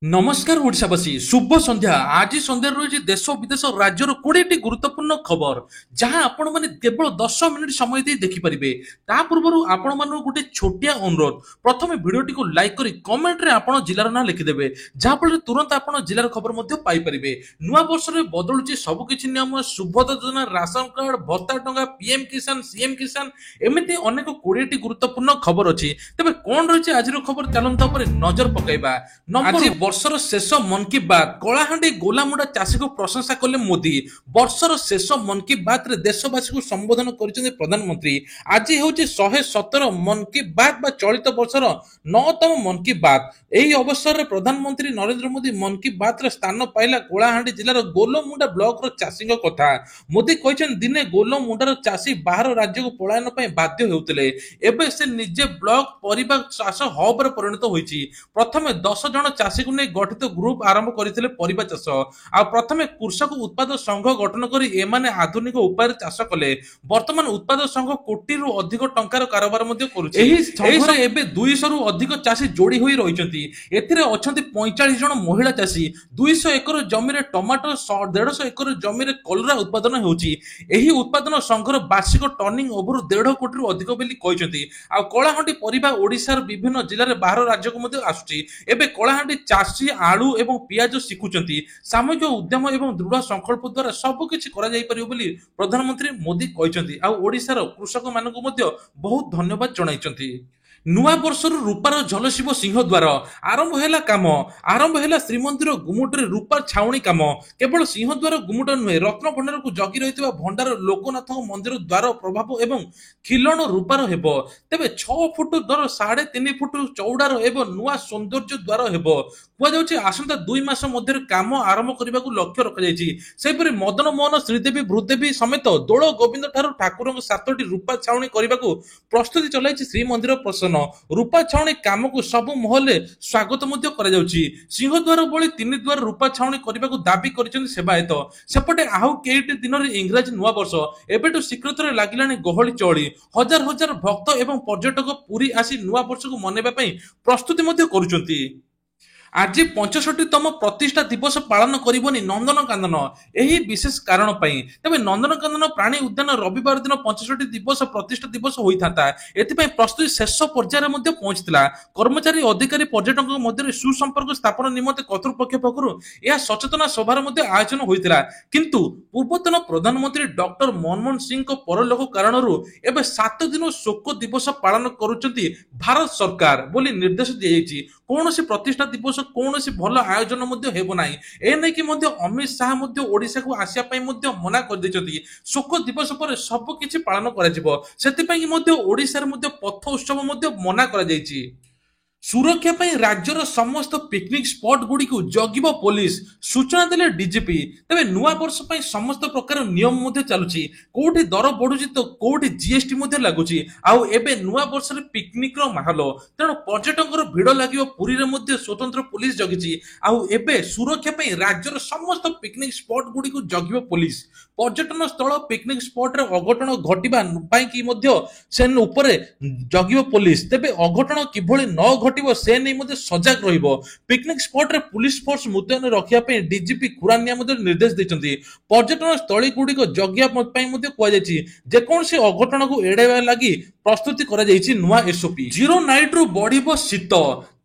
नमस्कार ओडावासी शुभ संध्या आज संध्या रही देश विदेश राज्यर 20टी गुरुत्वपूर्ण खबर जहां आपण माने केवल 10 मिनिट समय दे देखिपारे ता पूर्व आपण मान गोटे छोटिया अनुरोध प्रथम भिडियोटी को लाइक करी कमेंट रे आपण जिलार ना लिखिदेवे जहाँफल तुरंत आपण जिलार खबर पाइपर नुआ वर्ष में बदलुची सबकि नियम शुभ योजना राशन कार्ड भत्ता टंका पीएम किसान सीएम किसान एमती अनेक 20टी गुरुत्वपूर्ण खबर अच्छी तेज कौन रही आज खबर चलता नजर पकड़ा आज ବର୍ଷର ଶେଷ ମନ୍ କି ବାତ୍ କଳାହାଣ୍ଡି ଗୋଲାମୁଣ୍ଡା ଚାଷୀକୁ ପ୍ରଶଂସା କଲେ ମୋଦି ବର୍ଷର ଶେଷ ମନ୍ କି ବାତ୍ରେ ଦେଶବାସୀଙ୍କୁ ସମ୍ବୋଧନ କରିଛନ୍ତି ପ୍ରଧାନମନ୍ତ୍ରୀ ଆଜି ହେଉଛି 117 ମନ୍ କି ବାତ୍ ବା ଚଳିତ ବର୍ଷର 9ତମ ମନ୍ କି ବାତ୍ ଏହି ଅବସରରେ ପ୍ରଧାନମନ୍ତ୍ରୀ ନରେନ୍ଦ୍ର ମୋଦି ମନ୍ କି ବାତ୍ରେ ସ୍ଥାନ ପାଇଲା କଳାହାଣ୍ଡି ଜିଲ୍ଲାର ଗୋଲମୁଣ୍ଡା ବ୍ଲକର ଚାଷୀଙ୍କ କଥା ମୋଦି କହିଛନ୍ତି ଦିନେ ଗୋଲମୁଣ୍ଡାର ଚାଷୀ ବାହାର ରାଜ୍ୟକୁ ପଳାୟନ ପାଇଁ ବାଧ୍ୟ ହେଉଥିଲେ ଏବେ ସେ ନିଜେ ବ୍ଲକ ପରିବା ଚାଷ ହବରେ ପରିଣତ ହୋଇଛି ପ୍ରଥମେ 10 ଜଣ ଚାଷୀକୁ ନେଇ ଗଠିତ ଗ୍ରୁପ ଆରମ୍ଭ କରିଥିଲେ ପରିବା ଚାଷ ଆଉ ପ୍ରଥମେ କୃଷକ ଉତ୍ପାଦ ସଂଘ ଗଠନ କରି ଏମାନେ ଆଧୁନିକ ଉପାୟରେ ଚାଷ କଲେ ବର୍ତ୍ତମାନ ଉତ୍ପାଦ ସଂଘ କୋଟିରୁ ଅଧିକ ଟଙ୍କାର କାରବାର ମଧ୍ୟ କରୁଛି ଏହି ସଂଘରେ ଏବେ 200 ରୁ ଅଧିକ ଚାଷୀ ଯୋଡ଼ି ହୋଇ ରହିଛନ୍ତି ଏଥିରେ ଅଛନ୍ତି 45 ଜଣ ମହିଳା ଚାଷୀ 200 ଏକର ଜମିରେ ଟମାଟୋ 150 ଏକର ଜମିରେ କଲରା ଉତ୍ପାଦନ ହେଉଛି ଏହି ଉତ୍ପାଦନ ସଂଘର ବାର୍ଷିକ ଟର୍ନିଂ ଓଭର 1.5 କୋଟିରୁ ଅଧିକ ବୋଲି କହିଛନ୍ତି ଆଉ କଳାହାଣ୍ଡି ପରିବା ଓଡ଼ିଶାର ବିଭିନ୍ନ ଜିଲ୍ଲାରେ ବାହାର ରାଜ୍ୟକୁ ମଧ୍ୟ ଆସୁଛି ଏବେ କଳାହାଣ୍ଡି ଚାଷୀ ଆଳୁ ଏବଂ ପିଆଜ ଶିଖୁଛନ୍ତି ସାମୂହିକ ଉଦ୍ୟମ ଏବଂ ଦୃଢ ସଂକଳ୍ପ ଦ୍ୱାରା ସବୁକିଛି କରାଯାଇପାରିବ ବୋଲି ପ୍ରଧାନମନ୍ତ୍ରୀ ମୋଦି କହିଛନ୍ତି ଆଉ ଓଡ଼ିଶାର କୃଷକମାନଙ୍କୁ ମଧ୍ୟ ବହୁତ ଧନ୍ୟବାଦ ଜଣାଇଛନ୍ତି ନୂଆ ବର୍ଷରୁ ରୂପାର ଝଲସିବ ସିଂହଦ୍ୱାର ଆରମ୍ଭ ହେଲା କାମ ଆରମ୍ଭ ହେଲା ଶ୍ରୀମନ୍ଦିର ଗୁମୁଟରେ ରୂପା ଛାଉଣି କାମ କେବଳ ସିଂହଦ୍ୱାର ଗୁମୁଟ ନୁହେଁ ରତ୍ନ ଭଣ୍ଡାରକୁ ଜଗି ରହିଥିବା ଭଣ୍ଡାର ଲୋକନାଥଙ୍କ ମନ୍ଦିର ଦ୍ୱାର ପ୍ରଭାବ ଏବଂ ଖିଲଣ ରୂପାର ହେବ ତେବେ 6 ଫୁଟ ଦର 3.5 ଫୁଟ ଚଉଡାର ଏବଂ ନୂଆ ସୌନ୍ଦର୍ଯ୍ୟ ଦ୍ୱାର ହେବ କୁହାଯାଉଛି ଆସନ୍ତା 2 ମାସ ମଧ୍ୟରେ କାମ ଆରମ୍ଭ କରିବାକୁ ଲକ୍ଷ୍ୟ ରଖାଯାଇଛି ସେହିପରି ମଦନ ମୋହନ ଶ୍ରୀଦେବୀ ଭୂଦେବୀ ସମେତ ଦୋଳ ଗୋବିନ୍ଦ ଠାରୁ ଠାକୁରଙ୍କ 7ଟି ରୂପା ଛାଉଣି କରିବାକୁ ପ୍ରସ୍ତୁତି ଚଳାଇଛି ଶ୍ରୀମନ୍ଦିର ପ୍ରଶାସନ ରୂପା ଛାଉଣି କାମକୁ ସବୁ ମହଲରେ ସ୍ୱାଗତ ମଧ୍ୟ କରାଯାଉଛି ସିଂହଦ୍ୱାର ଭଳି 3 ଦ୍ୱାର ରୂପା ଛାଉଣି କରିବାକୁ ଦାବି କରିଛନ୍ତି ସେବାୟତ ସେପଟେ ଆଉ କେଇଟି ଦିନରେ ଇଂରାଜୀ ନୂଆ ବର୍ଷ ଏବେଠୁ ଶ୍ରୀକ୍ଷେତ୍ରରେ ଲାଗିଲାଣି ଗହଳି ଚହଳି ହଜାର ହଜାର ଭକ୍ତ ଏବଂ ପର୍ଯ୍ୟଟକ ପୁରୀ ଆସି ନୂଆ ବର୍ଷକୁ ମନେଇବା ପାଇଁ ପ୍ରସ୍ତୁତି ମଧ୍ୟ କରୁଛନ୍ତି ଆଜି 65ତମ ପ୍ରତିଷ୍ଠା ଦିବସ ପାଳନ କରିବନି ନନ୍ଦନକାନନ ଏହି ବିଶେଷ କାରଣ ପାଇଁ ତେବେ ନନ୍ଦନକାନନ ପ୍ରାଣୀ ଉଦ୍ୟାନ ରବିବାର ଦିନ 65 ଦିବସ ପ୍ରତିଷ୍ଠା ଦିବସ ହୋଇଥାନ୍ତା ଏଥିପାଇଁ ପ୍ରସ୍ତୁତି ଶେଷ ପର୍ଯ୍ୟାୟରେ ମଧ୍ୟ ପହଞ୍ଚିଥିଲା କର୍ମଚାରୀ ଅଧିକାରୀ ପର୍ଯ୍ୟଟକଙ୍କ ମଧ୍ୟରେ ସୁସମ୍ପର୍କ ସ୍ଥାପନ ନିମନ୍ତେ କର୍ତ୍ତୃପକ୍ଷ ପକ୍ଷରୁ ଏହା ସଚେତନା ସଭାର ମଧ୍ୟ ଆୟୋଜନ ହୋଇଥିଲା କିନ୍ତୁ ପୂର୍ବତନ ପ୍ରଧାନମନ୍ତ୍ରୀ ଡକ୍ଟର ମନମୋହନ ସିଂଙ୍କ ପରଲୋକ କାରଣରୁ ଏବେ 7 ଦିନ ଶୋକ ଦିବସ ପାଳନ କରୁଛନ୍ତି ଭାରତ ସରକାର ବୋଲି ନିର୍ଦ୍ଦେଶ ଦିଆଯାଇଛି କୌଣସି ପ୍ରତିଷ୍ଠା ଦିବସ କୌଣସି ଭଲ ଆୟୋଜନ ମଧ୍ୟ ହେବ ନାହିଁ ଏ ନେଇକି ମଧ୍ୟ ଅମିତ ଶାହ ମଧ୍ୟ ଓଡ଼ିଶାକୁ ଆସିବା ପାଇଁ ମଧ୍ୟ ମନା କରିଦେଇଛନ୍ତି ଶୋକ ଦିବସ ପରେ ସବୁ କିଛି ପାଳନ କରାଯିବ ସେଥିପାଇଁ ମଧ୍ୟ ଓଡ଼ିଶାରେ ମଧ୍ୟ ପଥ ଉତ୍ସବ ମଧ୍ୟ ମନା କରାଯାଇଛି ସୁରକ୍ଷା ପାଇଁ ରାଜ୍ୟର ସମସ୍ତ ପିକନିକ ସ୍ପଟ ଗୁଡ଼ିକୁ ଜଗିବ ପୋଲିସ ସୂଚନା ଦେଲେ ଡିଜିପି ତେବେ ନୂଆ ବର୍ଷ ପାଇଁ ସମସ୍ତ ପ୍ରକାର ନିୟମ ମଧ୍ୟ ଚାଲୁଛି କୋଉଠି ଦର ବଢୁଛି ତ କୋଉଠି ଜିଏସଟି ମଧ୍ୟ ଲାଗୁଛି ଆଉ ଏବେ ନୂଆ ବର୍ଷରେ ପିକନିକର ମାହୋଲ ତେଣୁ ପର୍ଯ୍ୟଟକଙ୍କର ଭିଡ଼ ଲାଗିବ ପୁରୀରେ ମଧ୍ୟ ସ୍ୱତନ୍ତ୍ର ପୋଲିସ ଜଗିଛି ଆଉ ଏବେ ସୁରକ୍ଷା ପାଇଁ ରାଜ୍ୟର ସମସ୍ତ ପିକନିକ ସ୍ପଟ ଗୁଡ଼ିକୁ ଜଗିବ ପୋଲିସ ପର୍ଯ୍ୟଟନ ସ୍ଥଳ ପିକନିକ ସ୍ପଟରେ ଅଘଟଣ ଘଟିବା ପାଇଁ କି ମଧ୍ୟ ସେ ଉପରେ ଜଗିବ ପୋଲିସ ତେବେ ଅଘଟଣ କିଭଳି ନ ଘଟିବ ସେ ନେଇ ମଧ୍ୟ ସଜାଗ ରହିବ ପିକନିକ ସ୍ପଟରେ ପୁଲିସ ଫୋର୍ସ ମୁତୟନ ରଖିବା ପାଇଁ ଡିଜିପି ଖୁରାନିଆ ମଧ୍ୟ ନିର୍ଦ୍ଦେଶ ଦେଇଛନ୍ତି ପର୍ଯ୍ୟଟନ ସ୍ଥଳୀ ଗୁଡ଼ିକ ଜଗିବା ପାଇଁ ମଧ୍ୟ କୁହାଯାଇଛି ଯେକୌଣସି ଅଘଟଣକୁ ଏଡ଼ାଇବା ଲାଗି ପ୍ରସ୍ତୁତି କରାଯାଇଛି ନୂଆ ଏସଓପି 0 ନାଇଟରୁ ବଢିବ ଶୀତ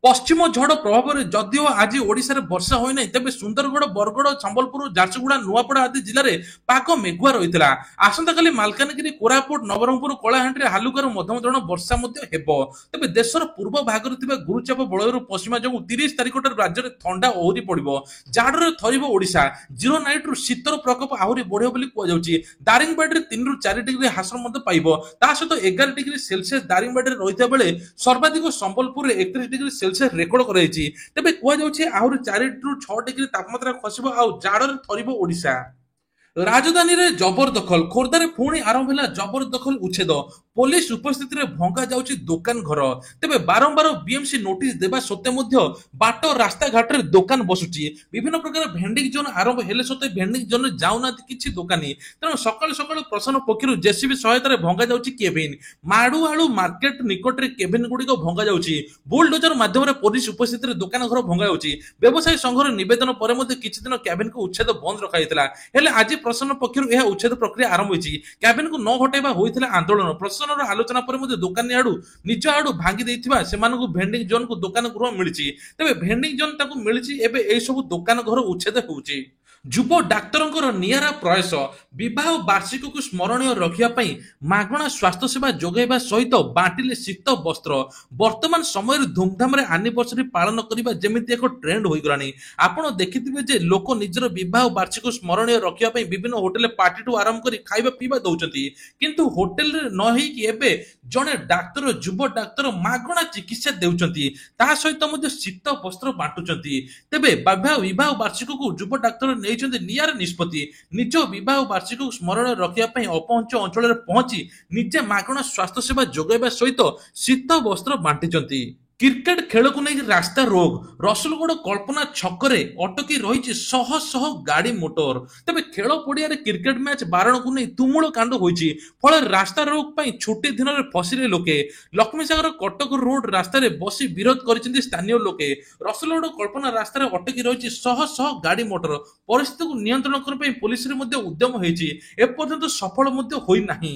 ପଶ୍ଚିମ ଝଡ଼ ପ୍ରଭାବରେ ଯଦିଓ ଆଜି ଓଡ଼ିଶାରେ ବର୍ଷା ହୋଇନାହିଁ ତେବେ ସୁନ୍ଦରଗଡ଼ ବରଗଡ଼ ସମ୍ବଲପୁର ଝାରସୁଗୁଡ଼ା ନୂଆପଡ଼ା ଆଦି ଜିଲ୍ଲାରେ ପାଗ ମେଘୁଆ ରହିଥିଲା ଆସନ୍ତାକାଲି ମାଲକାନଗିରି କୋରାପୁଟ ନବରଙ୍ଗପୁର କଳାହାଣ୍ଡିରେ ହାଲୁକାରୁ ମଧ୍ୟମ ଧରଣର ବର୍ଷା ମଧ୍ୟ ହେବ ତେବେ ଦେଶର ପୂର୍ବ ଭାଗରେ ଥିବା ଗୁରୁଚାପ ବଳୟରୁ ପଶ୍ଚିମା ଯୋଗୁଁ 30 ତାରିଖଠାରୁ ରାଜ୍ୟରେ ଥଣ୍ଡା ଓହରି ପଡ଼ିବ ଜାଡ଼ରେ ଥରିବ ଓଡ଼ିଶା 0 ନାଇଟରୁ ଶୀତର ପ୍ରକୋପ ଆହୁରି ବଢ଼ିବ ବୋଲି କୁହାଯାଉଛି ଦାରିଙ୍ଗବାଡ଼ିରେ 3 ରୁ 4 ଡିଗ୍ରୀ ହ୍ରାସ ମଧ୍ୟ ପାଇବ ତା ସହିତ 11 ଡିଗ୍ରୀ ସେଲସିୟସ ଦାରିଙ୍ଗବାଡ଼ିରେ ରହିଥିବା ବେଳେ ସର୍ବାଧିକ ସମ୍ବଲପୁରରେ 31 ଡିଗ୍ରୀ ସେଲସିୟସ ରେକର୍ଡ କରାଯାଇଛି ତେବେ କୁହାଯାଉଛି ଆହୁରି 4 ରୁ 6 ଡିଗ୍ରୀ ତାପମାତ୍ରା ଖସିବ ଆଉ ଜାଡ଼ରେ ଥରିବ ଓଡ଼ିଶା ରାଜଧାନୀରେ ଜବରଦଖଲ, ଖୋର୍ଦ୍ଧାରେ ପୁଣି ଆରମ୍ଭ ହେଲା ଜବରଦଖଲ ଉଚ୍ଛେଦ, ପୋଲିସ ଉପସ୍ଥିତିରେ ଭଙ୍ଗା ଯାଉଛି ଦୋକାନ ଘର। ତେବେ ବାରମ୍ବାର ବିଏମସି ନୋଟିସ ଦେବା ସତ୍ତ୍ୱେ ମଧ୍ୟ ବାଟ ରାସ୍ତାଘାଟରେ ଦୋକାନ ବସୁଛି। ବିଭିନ୍ନ ପ୍ରକାର ଭେଣ୍ଡିଂ ଜୋନ୍ ଆରମ୍ଭ ହେଲେ ସତ୍ତ୍ୱେ ଭେଣ୍ଡିଂ ଜୋନରେ ଯାଉନାହାନ୍ତି କିଛି ଦୋକାନୀ। ତେଣୁ ସକାଳୁ ସକାଳୁ ପ୍ରଶାସନ ପକ୍ଷରୁ ଜେସିବି ସହାୟତାରେ ଭଙ୍ଗା ଯାଉଛି କେବିନ। ମାଡୁଆଳୁ ମାର୍କେଟ ନିକଟରେ କେବିନ ଗୁଡିକ ଭଙ୍ଗା ଯାଉଛି। ବୁଲଡୋଜର ମାଧ୍ୟମରେ ପୋଲିସ ଉପସ୍ଥିତିରେ ଦୋକାନ ଘର ଭଙ୍ଗା ଯାଉଛି। ବ୍ୟବସାୟୀ ସଂଘର ନିବେଦନ ପରେ ମଧ୍ୟ କିଛି ଦିନ କ୍ୟାବିନକୁ ଉଚ୍ଛେଦ ବନ୍ଦ ରଖାଯାଇଥିଲା। ହେଲେ ଆଜି ପ୍ରଶାସନ ପକ୍ଷରୁ ଏହା ଉଚ୍ଛେଦ ପ୍ରକ୍ରିୟା ଆରମ୍ଭ ହୋଇଛି। କ୍ୟାବିନକୁ ନ ହଟାଇବା ହୋଇଥିଲା ଆନ୍ଦୋଳନ। ପ୍ରଶାସନର ଆଲୋଚନା ପରେ ମଧ୍ୟ ଦୋକାନୀ ଆଡୁ ନିଜ ଆଡୁ ଭାଙ୍ଗି ଦେଇଥିବା ସେମାନଙ୍କୁ ଭେଣ୍ଡିଂ ଜୋନକୁ ଦୋକାନ ଗୃହ ମିଳିଛି। ତେବେ ଭେଣ୍ଡିଂ ଜୋନ ତାକୁ ମିଳିଛି, ଏବେ ଏହି ସବୁ ଦୋକାନ ଘର ଉଚ୍ଛେଦ ହେଉଛି। ଯୁବ ଡାକ୍ତରଙ୍କର ନିଆରା ପ୍ରୟାସ, ବିବାହ ବାର୍ଷିକକୁ ସ୍ମରଣୀୟ ରଖିବା ପାଇଁ ମାଗଣା ସ୍ୱାସ୍ଥ୍ୟ ସେବା ଯୋଗାଇବା ସହିତ ବାଣ୍ଟିଲେ ଶୀତ ବସ୍ତ୍ର। ବର୍ତ୍ତମାନ ସମୟରେ ଧୁମଧାମରେ ଆନିଭର୍ସରୀ ପାଳନ କରିବା ଯେମିତି ଏକ ଟ୍ରେଣ୍ଡ ହୋଇଗଲାଣି। ଆପଣ ଦେଖିଥିବେ ଯେ ଲୋକ ନିଜର ବିବାହ ବାର୍ଷିକ ସ୍ମରଣୀୟ ରଖିବା ପାଇଁ ବିଭିନ୍ନ ହୋଟେଲରେ ପାର୍ଟିଠୁ ଆରମ୍ଭ କରି ଖାଇବା ପିଇବା ଦଉଛନ୍ତି। କିନ୍ତୁ ହୋଟେଲରେ ନ ହେଇକି ଏବେ ଜଣେ ଡାକ୍ତର, ଯୁବ ଡାକ୍ତର ମାଗଣା ଚିକିତ୍ସା ଦେଉଛନ୍ତି, ତା ସହିତ ମଧ୍ୟ ଶୀତ ବସ୍ତ୍ର ବାଣ୍ଟୁଛନ୍ତି। ତେବେ ବିବାହ ବାର୍ଷିକକୁ ଯୁବ ଡାକ୍ତର ନେଇଛନ୍ତି ନିଆରା ନିଷ୍ପତ୍ତି। ନିଜ ବିବାହ ବାର୍ଷିକକୁ ସ୍ମରଣ ରଖିବା ପାଇଁ ଅପହଞ୍ଚ ଅଞ୍ଚଳରେ ପହଞ୍ଚି ନିଜେ ମାଗଣା ସ୍ୱାସ୍ଥ୍ୟ ସେବା ଯୋଗାଇବା ସହିତ ଶୀତ ବସ୍ତ୍ର ବାଣ୍ଟିଛନ୍ତି। କ୍ରିକେଟ ଖେଳକୁ ନେଇ ରାସ୍ତା ରୋକ, ରସୁଲଗଡ଼ କଳ୍ପନା ଛକରେ ଅଟକି ରହିଛି ଶହ ଶହ ଗାଡି ମୋଟର। ତେବେ ଖେଳ ପଡିଆରେ କ୍ରିକେଟ ମ୍ୟାଚ ବାରଣକୁ ନେଇ ତୁମୁଳ କାଣ୍ଡ ହୋଇଛି। ଫଳରେ ରାସ୍ତା ରୋକ ପାଇଁ ଛୁଟି ଦିନରେ ଫସିଲେ ଲୋକେ। ଲକ୍ଷ୍ମୀସାଗର କଟକ ରୋଡ ରାସ୍ତାରେ ବସି ବିରୋଧ କରିଛନ୍ତି ସ୍ଥାନୀୟ ଲୋକେ। ରସୁଲଗଡ଼ କଳ୍ପନା ରାସ୍ତାରେ ଅଟକି ରହିଛି ଶହ ଶହ ଗାଡି ମୋଟର। ପରିସ୍ଥିତିକୁ ନିୟନ୍ତ୍ରଣ କରିବା ପାଇଁ ପୋଲିସରେ ମଧ୍ୟ ଉଦ୍ୟମ ହେଇଛି, ଏପର୍ଯ୍ୟନ୍ତ ସଫଳ ମଧ୍ୟ ହୋଇନାହିଁ।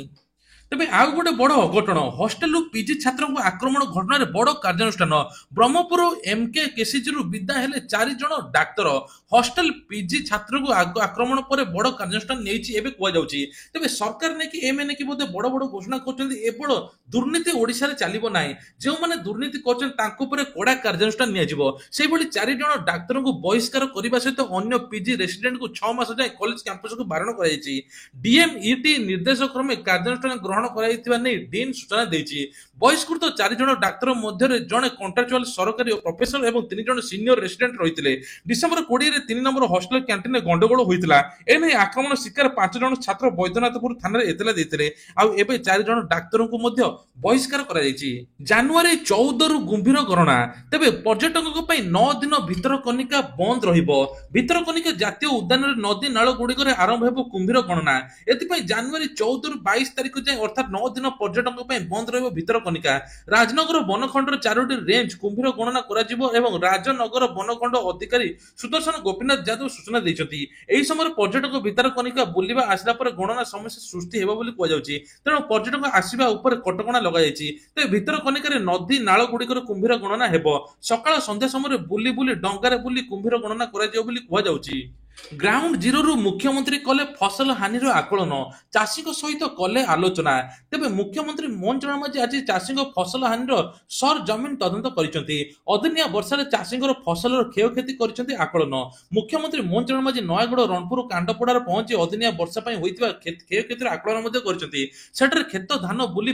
ତେବେ ଆଉ ଗୋଟେ ବଡ ଅଘଟଣ, ହଷ୍ଟେଲରୁ ପିଜି ଛାତ୍ରଙ୍କୁ ଆକ୍ରମଣ ଘଟଣାରେ ବଡ କାର୍ଯ୍ୟାନୁଷ୍ଠାନ। ବ୍ରହ୍ମପୁର ଏମକେ କେସିଜିରୁ ବିଦା ହେଲେ 4 ଜଣ ଡାକ୍ତର। ହଷ୍ଟେଲ ପିଜି ଛାତ୍ରଙ୍କୁ ଆକ୍ରମଣ ପରେ ବଡ କାର୍ଯ୍ୟାନୁଷ୍ଠାନ ନେଇଛି ଏବେ କୁହାଯାଉଛି। ତେବେ ସରକାର ନେଇକି ନେଇକି ବୋଧେ ବଡ ବଡ ଘୋଷଣା କରୁଛନ୍ତି, ଏଭଳି ଦୁର୍ନୀତି ଓଡିଶାରେ ଚାଲିବ ନାହିଁ। ଯେଉଁମାନେ ଦୁର୍ନୀତି କରୁଛନ୍ତି ତାଙ୍କ ଉପରେ କଡା କାର୍ଯ୍ୟାନୁଷ୍ଠାନ ନିଆଯିବ। ସେହିଭଳି 4 ଜଣ ଡାକ୍ତରଙ୍କୁ ବହିଷ୍କାର କରିବା ସହିତ ଅନ୍ୟ ପିଜି ରେସିଡେଣ୍ଟଙ୍କୁ 6 ମାସ ଯାଏଁ କଲେଜ କ୍ୟାମ୍ପସକୁ ବାରଣ କରାଯାଇଛି। ଡିଏମଇଟି ନିର୍ଦ୍ଦେଶ କ୍ରମେ କାର୍ଯ୍ୟାନୁଷ୍ଠାନ ଗ୍ରହଣ କରାଯାଇଥିବା ନେଇ ଡିନ୍ ସୂଚନା ଦେଇଛି। ବହିଷ୍କୃତ 4 ଜଣ ଡାକ୍ତର ମଧ୍ୟରେ ଜଣେ କଣ୍ଟ୍ରାକ୍ଚୁଆଲ ସରକାରୀ ପ୍ରଫେସର ଏବଂ 3 ଜଣ ସିନିୟର ରେସିଡେଣ୍ଟ ରହିଥିଲେ। ଡିସେମ୍ବର 20ରେ 3 ନମ୍ବର ହଷ୍ଟେଲ କ୍ୟାଣ୍ଟିନରେ ଗଣ୍ଡଗୋଳ ହୋଇଥିଲା। ଏନେଇ ଆକ୍ରମଣ ଶିକାର 5 ଜଣ ଛାତ୍ର ବୈଦ୍ୟନାଥପୁର ଥାନାରେ ଏତଲା ଦେଇଥିଲେ। ଆଉ ଏବେ 4 ଜଣ ଡାକ୍ତରଙ୍କୁ ମଧ୍ୟ ବହିଷ୍କାର କରାଯାଇଛି। ଜାନୁଆରୀ 14ରୁ କୁମ୍ଭୀର ଗଣନା। ତେବେ ପର୍ଯ୍ୟଟକଙ୍କ ପାଇଁ 9 ଦିନ ଭିତରକନିକା ବନ୍ଦ ରହିବ। ଭିତରକନିକା ଜାତୀୟ ଉଦ୍ୟାନରେ ନଦୀ ନାଳ ଗୁଡିକରେ ଆରମ୍ଭ ହେବ କୁମ୍ଭୀର ଗଣନା। ଏଥିପାଇଁ ଜାନୁଆରୀ 14ରୁ 22 ତାରିଖ ଯାଏଁ ଅର୍ଥାତ 9 ଦିନ ପର୍ଯ୍ୟଟକଙ୍କ ପାଇଁ ବନ୍ଦ ରହିବ ଭିତରକନିକା। ରାଜନଗର ବନଖଣ୍ଡର 4ଟି ରେଞ୍ଜ କୁମ୍ଭୀର ଗଣନା କରାଯିବ ଏବଂ ରାଜନଗର ବନଖଣ୍ଡ ଅଧିକାରୀ ସୁଦର୍ଶନ ଗୋପୀନାଥ ଯାଦବ ସୂଚନା ଦେଇଛନ୍ତି। ଏହି ସମୟରେ ପର୍ଯ୍ୟଟକ ଭିତରକନିକା ବୁଲିବା ଆସିଲା ପରେ ଗଣନା ସମସ୍ୟା ସୃଷ୍ଟି ହେବ ବୋଲି କୁହାଯାଉଛି। ତେଣୁ ପର୍ଯ୍ୟଟକ ଆସିବା ଉପରେ କଟକଣା ଲଗାଯାଇଛି। ତେବେ ଭିତରକନିକାରେ ନଦୀ ନାଳ ଗୁଡିକର କୁମ୍ଭୀର ଗଣନା ହେବ। ସକାଳ ସନ୍ଧ୍ୟା ସମୟରେ ବୁଲି ବୁଲି ଡଙ୍ଗାରେ ବୁଲି କୁମ୍ଭୀର ଗଣନା କରାଯିବ ବୋଲି କୁହାଯାଉଛି। ଗ୍ରାଉଣ୍ଡ ଜିରୋରୁ ମୁଖ୍ୟମନ୍ତ୍ରୀ କଲେ ଫସଲ ହାନିର ଆକଳନ, ଚାଷୀଙ୍କ ସହିତ କଲେ ଆଲୋଚନା। ତେବେ ମୁଖ୍ୟମନ୍ତ୍ରୀ ମୋହନ ଚରଣ ମାଝୀ ଆଜି ଚାଷୀଙ୍କ ଫସଲ ହାନିର ସରଜମିନ ତଦନ୍ତ କରିଛନ୍ତି। ଅଦିନିଆ ବର୍ଷାରେ ଚାଷୀଙ୍କର ଫସଲର କ୍ଷୟକ୍ଷତି କରିଛନ୍ତି ଆକଳନ। ମୁଖ୍ୟମନ୍ତ୍ରୀ ମୋହନ ଚରଣ ମାଝୀ ନୟାଗଡ଼ ରଣପୁର କାଣ୍ଡପଡାରେ ପହଞ୍ଚି ଅଦିନିଆ ବର୍ଷା ପାଇଁ ହୋଇଥିବା କ୍ଷୟକ୍ଷତିର ଆକଳନ ମଧ୍ୟ କରିଛନ୍ତି। ସେଠାରେ କ୍ଷେତ ଧାନ ବୁଲି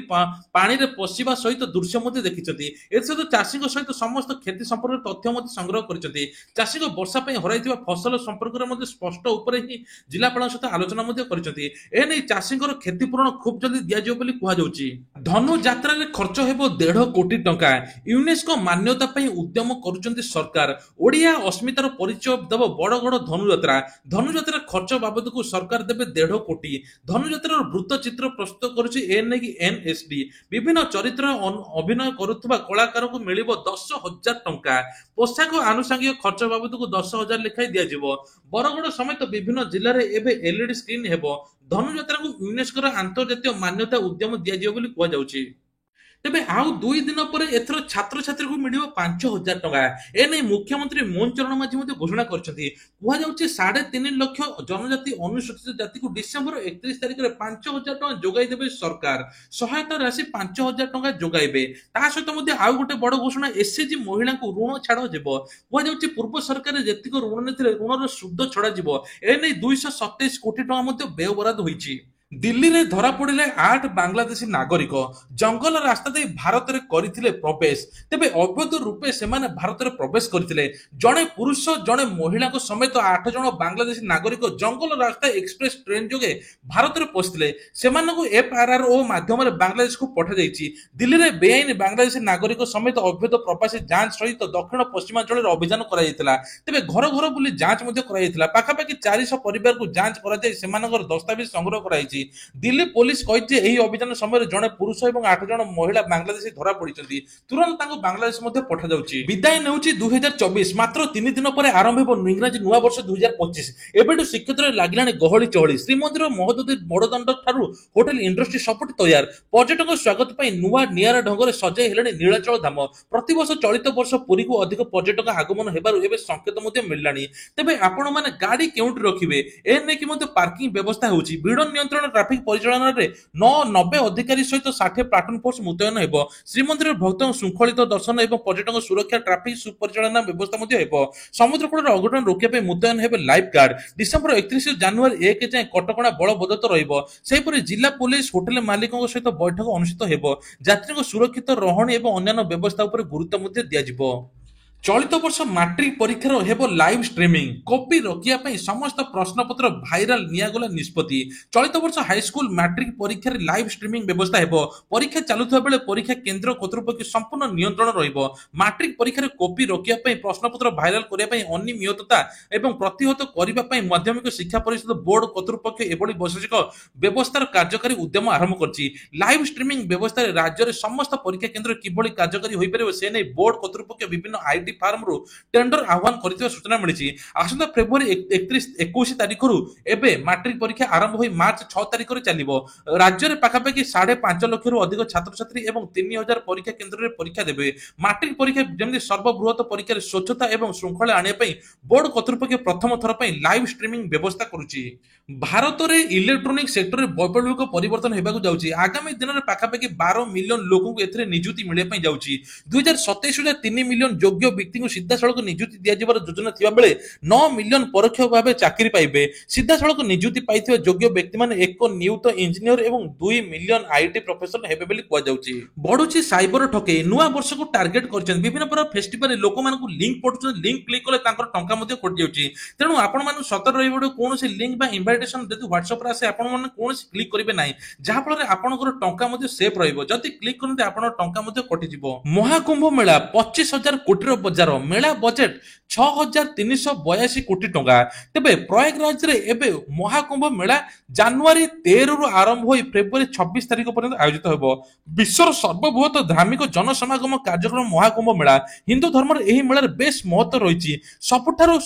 ପାଣିରେ ପଶିବା ସହିତ ଦୃଶ୍ୟ ମଧ୍ୟ ଦେଖିଛନ୍ତି। ଏଥିସହିତ ଚାଷୀଙ୍କ ସହିତ ସମସ୍ତ କ୍ଷତି ସମ୍ପର୍କରେ ତଥ୍ୟ ମଧ୍ୟ ସଂଗ୍ରହ କରିଛନ୍ତି। ଚାଷୀଙ୍କ ବର୍ଷା ପାଇଁ ହରାଇଥିବା ଫସଲ ସମ୍ପର୍କରେ ସ୍ପଷ୍ଟ ଉପରେ ହିଁ ଜିଲ୍ଲାପାଳଙ୍କ ସହିତ ଆଲୋଚନା ମଧ୍ୟ କରିଛନ୍ତି। ଏନେଇ ଚାଷୀଙ୍କର କ୍ଷତିପୂରଣ ଖୁବ୍ ଜଲଦି ଦିଆଯିବ ବୋଲି କୁହାଯାଉଛି। ଧନୁ ଯାତ୍ରାରେ ଖର୍ଚ୍ଚ ହେବ 1.5 କୋଟି ଟଙ୍କା। ୟୁନେସ୍କୋ ମାନ୍ୟତା ପାଇଁ ଉଦ୍ୟମ କରୁଛନ୍ତି ସରକାର। ଓଡିଆ ଅସ୍ମିତାର ପରିଚୟ ଦେବ ବଡଗଡ ଧନୁଯାତ୍ରା। ଧନୁଯାତ୍ରା ଖର୍ଚ୍ଚ ବାବଦକୁ ସରକାର ଦେବେ 1.5 କୋଟି। ଧନୁଯାତ୍ରାର ବୃତ୍ତ ଚିତ୍ର ପ୍ରସ୍ତୁତ କରୁଛି ଏନେଇ ଏନଏସଡି। ବିଭିନ୍ନ ଚରିତ୍ରରେ ଅଭିନୟ କରୁଥିବା କଳାକାରଙ୍କୁ ମିଳିବ 10,000 ଟଙ୍କା। ପୋଷାକ ଆନୁଷଙ୍ଗିକ ଖର୍ଚ୍ଚ ବାବଦକୁ 10,000 ଲେଖାଏଁ ଦିଆଯିବ। ବରଗଡ଼ ସମେତ ବିଭିନ୍ନ ଜିଲ୍ଲାରେ ଏବେ ଏଲଇଡି ସ୍କ୍ରିନ୍ ହେବ। ଧନୁଯାତ୍ରାକୁ ୟୁନେସ୍କୋର ଆନ୍ତର୍ଜାତୀୟ ମାନ୍ୟତା ଉଦ୍ୟମ ଦିଆଯିବ ବୋଲି କୁହାଯାଉଛି। ତେବେ ଆଉ 2 ଦିନ ପରେ ଏଥର ଛାତ୍ରଛାତ୍ରୀଙ୍କୁ ମିଳିବ 5,000 ଟଙ୍କା। ଏନେଇ ମୁଖ୍ୟମନ୍ତ୍ରୀ ମୋହନ ଚରଣ ମାଝୀ ମଧ୍ୟ ଘୋଷଣା କରିଛନ୍ତି। କୁହାଯାଉଛି 3.5 ଲକ୍ଷ ଜନଜାତି ଅନୁସୂଚିତ ଜାତିକୁ ଡିସେମ୍ବର 31 ତାରିଖରେ 5,000 ଟଙ୍କା ଯୋଗାଇ ଦେବେ ସରକାର। ସହାୟତା ରାଶି 5,000 ଟଙ୍କା ଯୋଗାଇବେ। ତା ସହିତ ମଧ୍ୟ ଆଉ ଗୋଟେ ବଡ ଘୋଷଣା, ଏସଏଚଜି ମହିଳାଙ୍କୁ ଋଣ ଛାଡ ଯିବ। କୁହାଯାଉଛି ପୂର୍ବ ସରକାର ଯେତିକି ଋଣ ନେଇଥିଲେ ଋଣର ସୁଧ ଛଡାଯିବ। ଏନେଇ 227 କୋଟି ଟଙ୍କା ମଧ୍ୟ ବ୍ୟୟ ବରାଦ ହୋଇଛି। ଦିଲ୍ଲୀରେ ଧରା ପଡ଼ିଲେ 8 ବାଂଲାଦେଶୀ ନାଗରିକ ଜଙ୍ଗଲ ରାସ୍ତା ଦେଇ ଭାରତରେ କରିଥିଲେ ପ୍ରବେଶ। ତେବେ ଅବୈଧ ରୂପେ ସେମାନେ ଭାରତରେ ପ୍ରବେଶ କରିଥିଲେ। ଜଣେ ପୁରୁଷ ଜଣେ ମହିଳାଙ୍କ ସମେତ 8 ଜଣ ବାଂଲାଦେଶୀ ନାଗରିକ ଜଙ୍ଗଲ ରାସ୍ତା ଏକ୍ସପ୍ରେସ ଟ୍ରେନ ଯୋଗେ ଭାରତରେ ପଶିଥିଲେ। ସେମାନଙ୍କୁ FRRO ମାଧ୍ୟମରେ ବାଂଲାଦେଶକୁ ପଠାଯାଇଛି। ଦିଲ୍ଲୀରେ ବେଆଇନ ବାଂଲାଦେଶୀ ନାଗରିକ ସମେତ ଅବୈଧ ପ୍ରବାସୀ ଯାଞ୍ଚ ସହିତ ଦକ୍ଷିଣ ପଶ୍ଚିମାଞ୍ଚଳରେ ଅଭିଯାନ କରାଯାଇଥିଲା। ତେବେ ଘର ଘର ବୁଲି ଯାଞ୍ଚ ମଧ୍ୟ କରାଯାଇଥିଲା। ପାଖାପାଖି 400 ପରିବାରକୁ ଯାଞ୍ଚ କରାଯାଇ ସେମାନଙ୍କର ଦସ୍ତାବିଜ ସଂଗ୍ରହ କରାଯାଇଛି। ଦିଲ୍ଲୀ ପୋଲିସ କହିଛି ଏହି ଅଭିଯାନ ସମୟରେ ଜଣେ ପୁରୁଷ ଏବଂ 8 ଜଣ ମହିଳା ବାଂଲାଦେଶୀ ଧରା ପଡ଼ିଛନ୍ତି। ତୁରନ୍ତ ତାଙ୍କୁ ବାଂଲାଦେଶ ମଧ୍ୟ ପଠାଯାଉଛି। ବିଦାୟ ନେଉଛି 2024। ମାତ୍ର 3 ଦିନ ପରେ ଆରମ୍ଭ ହେବ ଇଂରାଜୀ ନୂଆ ବର୍ଷ 2025। ଏବେଠୁ ଶ୍ରୀକ୍ଷେତ୍ରରେ ଲାଗିଲାଣି ଗହଳି ଚହଳି। ଶ୍ରୀମନ୍ଦିର ମହୋଦଧି ବଡ଼ଦାଣ୍ଡ ଠାରୁ ହୋଟେଲ ଇଣ୍ଡଷ୍ଟ୍ରି ସବୁଠି ତୈୟାର। ପର୍ଯ୍ୟଟକ ସ୍ୱାଗତ ପାଇଁ ନୂଆ ନିଆରା ଢଙ୍ଗରେ ସଜାଇ ହେଲେଣି ନୀଳାଚଳ ଧାମ। ପ୍ରତିବର୍ଷ ଚଳିତ ବର୍ଷ ପୁରୀକୁ ଅଧିକ ପର୍ଯ୍ୟଟକ ଆଗମନ ହେବାରୁ ଏବେ ସଂକେତ ମଧ୍ୟ ମିଳିଲାଣି। ତେବେ ଆପଣମାନେ ଗାଡ଼ି କେଉଁଠି ରଖିବେ ଏ ନେଇକି ମଧ୍ୟ ପାର୍କିଂ ବ୍ୟବସ୍ଥା ହେଉଛି। ଭିଡ଼ ନିୟନ୍ତ୍ରଣ ଟ୍ରାଫିକ ପରିଚାଳନାରେ 90 ଅଧିକାରୀ ସହିତ 60 ପ୍ଲାଟୁନ ଫୋର୍ସ ମୁତୟନ ହେବ। ଶ୍ରୀମନ୍ଦିରରେ ଭକ୍ତଙ୍କ ଶୃଙ୍ଖଳିତ ଦର୍ଶନ ଏବଂ ପର୍ଯ୍ୟଟକ ସୁରକ୍ଷା ଟ୍ରାଫିକ ସୁପରିଚାଳନା ବ୍ୟବସ୍ଥା ମଧ୍ୟ ହେବ। ସମୁଦ୍ର କୂଳରେ ଅଘଟଣ ରୋକିବା ପାଇଁ ମୁତୟନ ହେବେ ଲାଇଫ ଗାର୍ଡ। ଡିସେମ୍ବର 31 ଜାନୁଆରୀ 1 ଯାଏଁ କଟକଣା ବଳବତ୍ତର ରହିବ। ସେହିପରି ଜିଲ୍ଲା ପୋଲିସ ହୋଟେଲ ମାଲିକଙ୍କ ସହିତ ବୈଠକ ଅନୁଷ୍ଠିତ ହେବ। ଯାତ୍ରୀଙ୍କ ସୁରକ୍ଷିତ ରହଣି ଏବଂ ଅନ୍ୟାନ୍ୟ ବ୍ୟବସ୍ଥା ଉପରେ ଗୁରୁତ୍ୱ ମଧ୍ୟ ଦିଆଯିବ। ଚଳିତ ବର୍ଷ ମାଟ୍ରିକ ପରୀକ୍ଷାର ହେବ ଲାଇଭ ଷ୍ଟ୍ରିମିଂ। କପି ରଖିବା ପାଇଁ ସମସ୍ତ ପ୍ରଶ୍ନପତ୍ର ଭାଇରାଲ ନିଆଗଲା ନିଷ୍ପତ୍ତି। ଚଳିତ ବର୍ଷ ହାଇସ୍କୁଲ ମାଟ୍ରିକ ପରୀକ୍ଷାରେ ଲାଇଭ ଷ୍ଟ୍ରିମିଂ ବ୍ୟବସ୍ଥା ହେବ। ପରୀକ୍ଷା ଚାଲୁଥିବା ବେଳେ ପରୀକ୍ଷା କେନ୍ଦ୍ର କର୍ତ୍ତୃପକ୍ଷ ସମ୍ପୂର୍ଣ୍ଣ ନିୟନ୍ତ୍ରଣ ରହିବ। ମାଟ୍ରିକ ପରୀକ୍ଷାରେ କପି ରଖିବା ପାଇଁ ପ୍ରଶ୍ନପତ୍ର ଭାଇରାଲ କରିବା ପାଇଁ ଅନିୟମିତତା ଏବଂ ପ୍ରତିହତ କରିବା ପାଇଁ ମାଧ୍ୟମିକ ଶିକ୍ଷା ପରିଷଦ ବୋର୍ଡ କର୍ତ୍ତୃପକ୍ଷ ଏଭଳି ବୈଷୟିକ ବ୍ୟବସ୍ଥାର କାର୍ଯ୍ୟକାରୀ ଉଦ୍ୟମ ଆରମ୍ଭ କରିଛି। ଲାଇଭ ଷ୍ଟ୍ରିମିଂ ବ୍ୟବସ୍ଥାରେ ରାଜ୍ୟରେ ସମସ୍ତ ପରୀକ୍ଷା କେନ୍ଦ୍ର କିଭଳି କାର୍ଯ୍ୟକାରୀ ହୋଇପାରିବ ସେ ନେଇ ବୋର୍ଡ କର୍ତ୍ତୃପକ୍ଷ ବିଭିନ୍ନ ଆଇଟି ଫାର୍ମରୁ ଟେଣ୍ଡର ଆହ୍ୱାନ କରିଥିବା ସୂଚନା ମିଳିଛି। ଆସନ୍ତା ଫେବୃଆରୀ 21 ତାରିଖରୁ ଏବେ ମାଟ୍ରିକ ପରୀକ୍ଷା ଆରମ୍ଭ ହୋଇ ମାର୍ଚ୍ଚ 6 ତାରିଖରେ ଚାଲିବ। ରାଜ୍ୟରେ ପାଖାପାଖି 5.5 ଲକ୍ଷରୁ ଅଧିକ ଛାତ୍ରଛାତ୍ରୀ ଏବଂ 3000 ପରୀକ୍ଷା କେନ୍ଦ୍ରରେ ପରୀକ୍ଷା ଦେବେ। ମାଟ୍ରିକ ପରୀକ୍ଷା ଯେମିତି ସର୍ବବୃହତ ପରୀକ୍ଷାରେ ସ୍ୱଚ୍ଛତା ଏବଂ ଶୃଙ୍ଖଳା ଆଣିବା ପାଇଁ ବୋର୍ଡ କର୍ତ୍ତୃପକ୍ଷ ପ୍ରଥମ ଥର ପାଇଁ ଲାଇଭ ଷ୍ଟ୍ରିମିଂ ବ୍ୟବସ୍ଥା କରୁଛି। ଭାରତରେ ଇଲେକ୍ଟ୍ରୋନିକ ସେକ୍ଟରରେ ବୈପ୍ଳବିକ ପରିବର୍ତ୍ତନ ହେବାକୁ ଯାଉଛି। ଆଗାମୀ ଦିନରେ ପାଖାପାଖି 12 ମିଲିୟନ ଲୋକଙ୍କୁ ଏଥିରେ ନିଯୁକ୍ତି ମିଳିବା ପାଇଁ ଯାଉଛି। 2027 ସୁଦ୍ଧା 3 ମିଲିୟନ ଯୋଗ୍ୟ ବ୍ୟକ୍ତିଙ୍କୁ ସିଧାସଳଖ ନିଯୁକ୍ତି ଦିଆଯିବାର ଯୋଜନା ଥିବା ବେଳେ 9 ମିଲିୟନ ପରୋକ୍ଷ ଭାବେ ଚାକିରି ପାଇବେ। ସିଧାସଳଖ ନିଯୁକ୍ତି ପାଇଥିବା ଯୋଗ୍ୟ ବ୍ୟକ୍ତିମାନେ 1 ନିୟୁତ ଇଞ୍ଜିନିୟର ଏବଂ 2 ମିଲିୟନ ଆଇଟି ପ୍ରଫେସନାଲ ହେବେ ବୋଲି କୁହାଯାଉଛି। ବଢୁଛି ସାଇବର ଠକେଇ। ନୂଆ ବର୍ଷକୁ ଟାର୍ଗେଟ କରିଛନ୍ତି। ବିଭିନ୍ନ ପ୍ରକାର ଫେଷ୍ଟିଭାଲରେ ଲୋକମାନଙ୍କୁ ଲିଙ୍କ ପଠଉଛନ୍ତି। ଲିଙ୍କ କ୍ଲିକ୍ କଲେ ତାଙ୍କର ଟଙ୍କା ମଧ୍ୟ କଟି ଯାଉଛି। ତେଣୁ ଆପଣମାନଙ୍କୁ ସତର୍କ ରହିବାକୁ କୌଣସି ଲିଙ୍କ ବା ଇନଭାଇଟେସନ ଯଦି ହ୍ୱାଟ୍ସଆପରେ ଆସେ ଆପଣମାନେ କୌଣସି କ୍ଲିକ୍ କରିବେ ନାହିଁ। ଯାହାଫଳରେ ଆପଣଙ୍କର ଟଙ୍କା ମଧ୍ୟ ସେଫ୍ ରହିବ। ଯଦି କ୍ଲିକ୍ କରନ୍ତି ଆପଣଙ୍କ ଟଙ୍କା ମଧ୍ୟ କଟିଯିବ। ମହାକୁମ୍ଭ ମେଳା 25,000 କୋଟିର ବଜାର। ମେଳା ବଜେଟ 6,382 କୋଟି ଟଙ୍କା। ତେବେ ପ୍ରୟାଗରାଜରେ ଏବେ ମହାକୁମ୍ଭ ମେଳା ଜାନୁଆରୀ 13ରୁ ଆରମ୍ଭ ହୋଇ ଫେବୃଆରୀ 26 ତାରିଖ ପର୍ଯ୍ୟନ୍ତ ଆୟୋଜିତ ହେବ। ବିଶ୍ୱର ସର୍ବବୃହତ ଧାର୍ମିକ ଜନସମାଗମ କାର୍ଯ୍ୟକ୍ରମ ମହାକୁମ୍ଭ ମେଳା। ହିନ୍ଦୁ ଧର୍ମର ଏହି ମେଳାରେ ବେଶ ମହତ୍ତ୍ୱ ରହିଛି।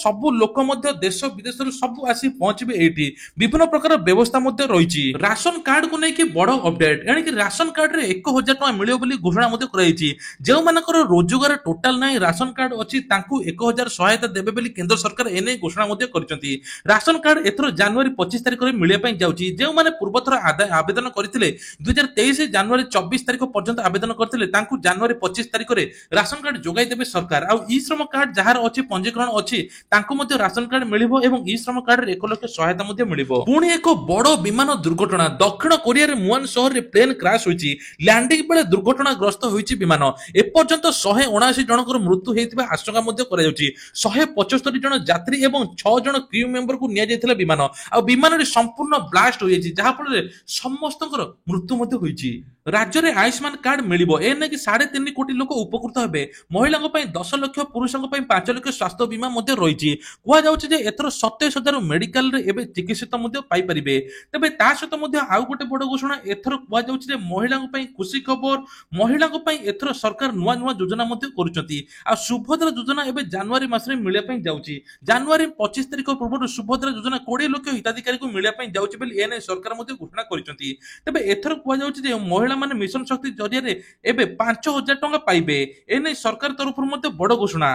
ସବୁ ଲୋକ ମଧ୍ୟ ଦେଶ ବିଦେଶରୁ ସବୁ ଆସି ପହଞ୍ଚିବେ ଏଇଠି। ବିଭିନ୍ନ ପ୍ରକାର ବ୍ୟବସ୍ଥା ମଧ୍ୟ ରହିଛି। ରାସନ କାର୍ଡକୁ ନେଇକି ବଡ ଅପଡେଟ୍। ଏଣିକି ରାସନ କାର୍ଡରେ 1,000 ଟଙ୍କା ମିଳିବ ବୋଲି ଘୋଷଣା ମଧ୍ୟ କରାଯାଇଛି। ଯେଉଁମାନଙ୍କର ରୋଜଗାର ଟୋଟାଲ ନାହିଁ ରାସନ କାର୍ଡ ଅଛି ତାଙ୍କୁ 1,000 ସହାୟତା ଦେବେ ବୋଲି କେନ୍ଦ୍ର ସରକାର ଏନେଇ ଘୋଷଣା ମଧ୍ୟ କରିଛନ୍ତି। ରାସନ କାର୍ଡ ଏଥର ଜାନୁଆରୀ 25 ତାରିଖରେ ମିଳିବା ପାଇଁ ଯାଉଛି। ଯେଉଁମାନେ ପୂର୍ବଥର ଆବେଦନ କରିଥିଲେ 2023 ଜାନୁଆରୀ 24 ତାରିଖ ପର୍ଯ୍ୟନ୍ତ ଆବେଦନ କରିଥିଲେ ତାଙ୍କୁ ଜାନୁଆରୀ 25 ତାରିଖରେ ରାସନ କାର୍ଡ ଯୋଗାଇ ଦେବେ ସରକାର। ଆଉ ଇ ଶ୍ରମ କାର୍ଡ ଯାହାର ଅଛି ପଞ୍ଜୀକରଣ ଅଛି ତାଙ୍କୁ ମଧ୍ୟ ରାସନ କାର୍ଡ ମିଳିବ ଏବଂ ଇ ଶ୍ରମ କାର୍ଡରେ 1 ଲକ୍ଷ ସହାୟତା ମଧ୍ୟ ମିଳିବ। ପୁଣି ଏକ ବଡ ବିମାନ ଦୁର୍ଘଟଣା। ଦକ୍ଷିଣ କୋରିଆରେ ମୁହାନ ସହରରେ ପ୍ଲେନ କ୍ରାଶ ହୋଇଛି। ଲ୍ୟାଣ୍ଡିଂ ବେଳେ ଦୁର୍ଘଟଣାଗ୍ରସ୍ତ ହୋଇଛି ବିମାନ। ଏପର୍ଯ୍ୟନ୍ତ 179 ଜଣଙ୍କର ମୃତ୍ୟୁ ହୋଇଥିବା ଆଶଙ୍କା ମଧ୍ୟ କରାଯାଉଛି। 175 ଜଣ ଯାତ୍ରୀ ଏବଂ 6 ଜଣ କ୍ରିଉ ମେମ୍ବରକୁ ନିଆଯାଇଥିଲା ବିମାନ। ଆଉ ବିମାନଟି ସମ୍ପୂର୍ଣ୍ଣ ବ୍ଲାଷ୍ଟ ହୋଇଯାଇଛି ଯାହାଫଳରେ ସମସ୍ତଙ୍କର ମୃତ୍ୟୁ ମଧ୍ୟ ହୋଇଛି। ରାଜ୍ୟରେ ଆୟୁଷ୍ମାନ କାର୍ଡ ମିଳିବ। ଏ ନେଇକି 3.5 କୋଟି ଲୋକ ଉପକୃତ ହେବେ। ମହିଳାଙ୍କ ପାଇଁ 10 ଲକ୍ଷ, ପୁରୁଷଙ୍କ ପାଇଁ 5 ଲକ୍ଷ ସ୍ୱାସ୍ଥ୍ୟ ବୀମା ମଧ୍ୟ ରହିଛି। କୁହାଯାଉଛି ଯେ ଏଥର 27,000 ମେଡିକାଲରେ ଏବେ ଚିକିତ୍ସିତ ମଧ୍ୟ ପାଇପାରିବେ। ତେବେ ତା ସହିତ ମଧ୍ୟ ଆଉ ଗୋଟେ ବଡ ଘୋଷଣା ଏଥର କୁହାଯାଉଛି ଯେ ମହିଳାଙ୍କ ପାଇଁ ଖୁସି ଖବର। ମହିଳାଙ୍କ ପାଇଁ ଏଥର ସରକାର ନୂଆ ନୂଆ ଯୋଜନା ମଧ୍ୟ କରୁଛନ୍ତି। ଆଉ ସୁଭଦ୍ରା ଯୋଜନା ଏବେ ଜାନୁଆରୀ ମାସରେ ମିଳିବା ପାଇଁ ଯାଉଛି। ଜାନୁଆରୀ 25 ତାରିଖ ପୂର୍ବରୁ ସୁଭଦ୍ରା ଯୋଜନା 20 ଲକ୍ଷ ହିତାଧିକାରୀଙ୍କୁ ମିଳିବା ପାଇଁ ଯାଉଛି ବୋଲି ଏନେଇ ସରକାର ମଧ୍ୟ ଘୋଷଣା କରିଛନ୍ତି। ତେବେ ଏଥର କୁହାଯାଉଛି ଯେ ମହିଳାମାନେ ମିଶନ ଶକ୍ତି ଜରିଆରେ ଏବେ 5,000 ଟଙ୍କା ପାଇବେ। ଏନେଇ ସରକାର ତରଫରୁ ମଧ୍ୟ ବଡ ଘୋଷଣା।